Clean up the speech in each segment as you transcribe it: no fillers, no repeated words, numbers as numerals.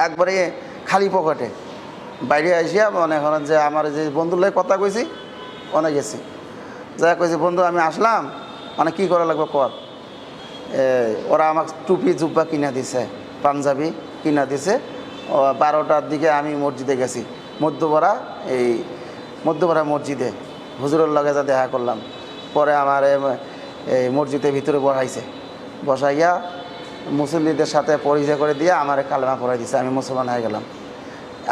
একবারে খালি পকেটে বাইরে আসিয়া মনে করেন যে আমার যে বন্ধুর লাগে কথা কইছি অনেক গেছি, যা কইছি বন্ধু আমি আসলাম, মানে কী করা লাগবে কর। ওরা আমাকে টুপি জুব্বা কিনা দিছে, পাঞ্জাবি কিনা দিছে। 12টার দিকে আমি মসজিদে গেছি, মধ্যপাড়া মসজিদে হুজুরের লগে যা দেখা করলাম। পরে আমার এই মসজিদের ভিতরে বসাইয়া মুসল্লিদের সাথে পরিচয় করে দিয়ে আমার কালেমা পড়াই দিছে, আমি মুসলমান হয়ে গেলাম।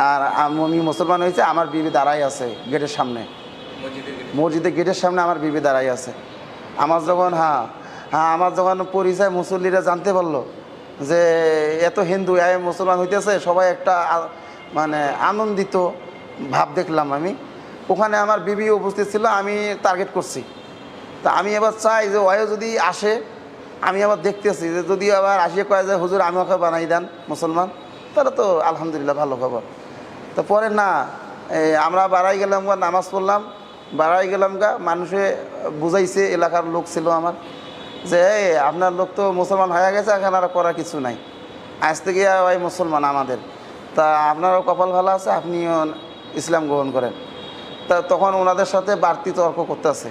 আর আমি মুসলমান হয়েছে, আমার বিবি দাঁড়াই আছে গেটের সামনে, মসজিদের গেটের সামনে আমার বিবি দাঁড়াই আছে। আমার যখন আমার যখন পরিচয় মুসল্লিরা জানতে পারলো যে এত হিন্দু মুসলমান হইতেছে, সবাই একটা মানে আনন্দিত ভাব দেখলাম আমি। ওখানে আমার বিবি উপস্থিত ছিল, আমি টার্গেট করছি। তা আমি এবার চাই যে ওয়ও যদি আসে, আমি আবার দেখতেছি যে যদি আবার আসিয়ে কয় যে হুজুর আমি ওকে বানাই দেন মুসলমান, তাহলে তো আলহামদুলিল্লাহ ভালো খবর। তো পরে না, আমরা বাড়াই গেলাম গা, নামাজ পড়লাম, বাড়াই গেলাম গা। মানুষে বুঝাইছে, এলাকার লোক ছিল আমার, যে আপনার লোক তো মুসলমান হয়ে গেছে, এখন আর করার কিছু নাই, আজ থেকে ওই মুসলমান আমাদের, তা আপনারও কপাল ভালো আছে, আপনিও ইসলাম গ্রহণ করেন। তা তখন ওনাদের সাথে বাড়তি তর্ক করতেছে।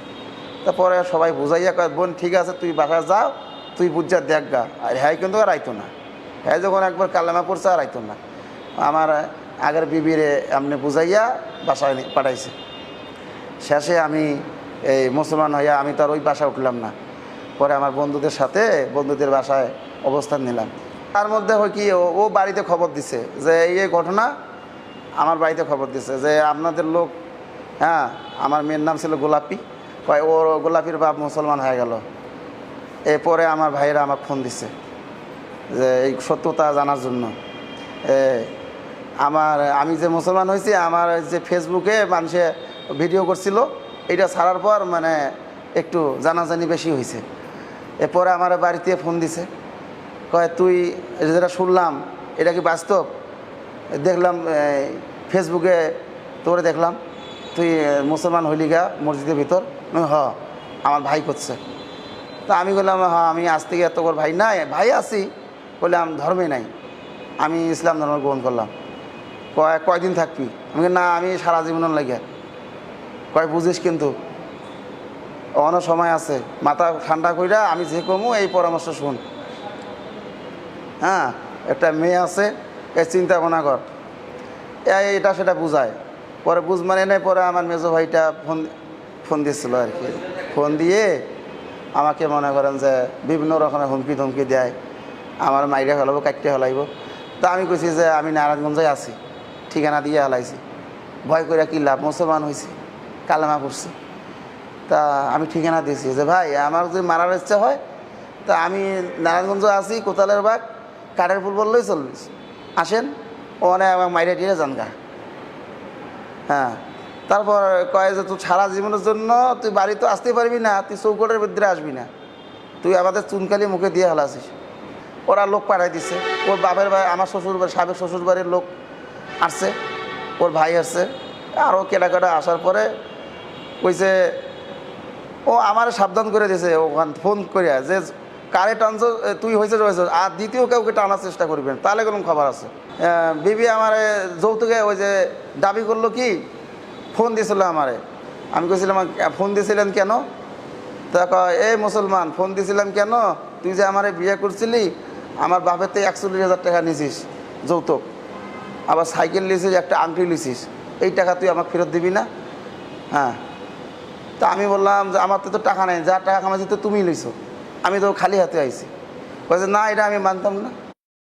তারপরে সবাই বুঝাইয়া কয় বোন ঠিক আছে, তুই বাসায় যাও, তুই বুঝা দেখ গা। আর হ্যাঁ কিন্তু আর আইতো না, হ্যাঁ যখন একবার কালেমা পড়ছে আর আইতো না। আমার আগের বিবিরে এমনি বুঝাইয়া বাসায় পাঠাইছে। শেষে আমি এই মুসলমান হইয়া আমি তো আর ওই বাসায় উঠলাম না। পরে আমার বন্ধুদের বাসায় অবস্থান নিলাম। তার মধ্যে হয় কি, ও বাড়িতে খবর দিছে যে এই ঘটনা, আমার বাড়িতে খবর দিছে যে আপনাদের লোক, আমার মেয়ের নাম ছিল গোলাপি, কয় ওর গোলাপির বাপ মুসলমান হয়ে গেল। এরপরে আমার ভাইয়েরা আমাকে ফোন দিছে যে এই সত্যতা জানার জন্য। আমি যে মুসলমান হয়েছি, আমার যে ফেসবুকে মানুষে ভিডিও করছিল, এটা ছাড়ার পর মানে একটু জানাজানি বেশি হয়েছে। এরপরে আমার বাড়িতে ফোন দিছে, কয় তুই যেটা শুনলাম এটা কি বাস্তব? দেখলাম ফেসবুকে তোরে দেখলাম তুই মুসলমান হইলি গা মসজিদের ভিতর। আমার ভাই করছে। তা আমি বললাম আমি আজ থেকে এত করে ভাই নাই, ভাই আছি বললাম, ধর্মে নাই, আমি ইসলাম ধর্ম গ্রহণ করলাম। কয়দিন থাকবি? আমি না, আমি সারা জীবনের লাগে। বুঝিস কিন্তু অনেক সময় আছে, মাথা ঠান্ডা কইরা আমি যে কমু এই পরামর্শ শুন। একটা মেয়ে আছে, এই চিন্তা ভাবনা কর, এটা সেটা বুঝায়। পরে বুঝ মানে নেই। পরে আমার মেজো ভাইটা ফোন দিয়েছিল আর কি, ফোন দিয়ে আমাকে মনে করেন যে বিভিন্ন রকমের হুমকি ধমকি দেয়, আমার মাইরে ফেলাবো, কাটতে ফেলাইব। তা আমি কইছি যে আমি নারায়ণগঞ্জে আছি, ঠিকানা দিয়ে হেলাইছি, ভয় করে কি লাভ, মুসলমান হয়েছি, কালেমা পড়ছি। তা আমি ঠিকানা দিয়েছি যে ভাই আমার যদি মারার ইচ্ছা হয়, তা আমি নারায়ণগঞ্জ আছি, কোতালের বাগ, কাঠের ফুল বললেই চলবিস, আসেন, ওখানে আমার মাইরে টিরে যান গা। তারপর কয় যে তুই সারা জীবনের জন্য তুই বাড়ি তো আসতে পারবি না, তুই চৌকটের ভিতরে আসবি না, তুই আমাদের চুনকালি মুখে দিয়ে হেলাছিস। ওরা লোক পাঠাই দিছে, ওর বাপের ভাই, আমার সাবেক শ্বশুর বাড়ির লোক আসছে, ওর ভাই আসছে, আরও কেটা আসার পরে কইছে, ও আমার সাবধান করে দিয়েছে ওখান ফোন করিয়া যে কারে টানছ তুই হয়েছে আর দ্বিতীয় কাউকে টানার চেষ্টা করবেন, তাহলে কোনো খবর আছে। বিবি আমার যৌতুকে ওই যে দাবি করলো কি, ফোন দিয়েছিল আমারে। আমি কইছিলাম ফোন দিয়েছিলেন কেন? তা এই মুসলমান, ফোন দিয়েছিলাম কেন, তুই যে আমারে বিয়ে করছিলি, আমার বাপের থেকে 41,000 টাকা নিছিস যৌতুক, আবার সাইকেল নিছিস, একটা আংটি নিছিস, এই টাকা তুই আমাকে ফেরত দিবি না? তা আমি বললাম যে আমার তো টাকা নেই, যা টাকা কামাইছি তো তুমি লইছো, আমি তো খালি হাতে আইছি। বলছে না, এটা আমি মানতাম না।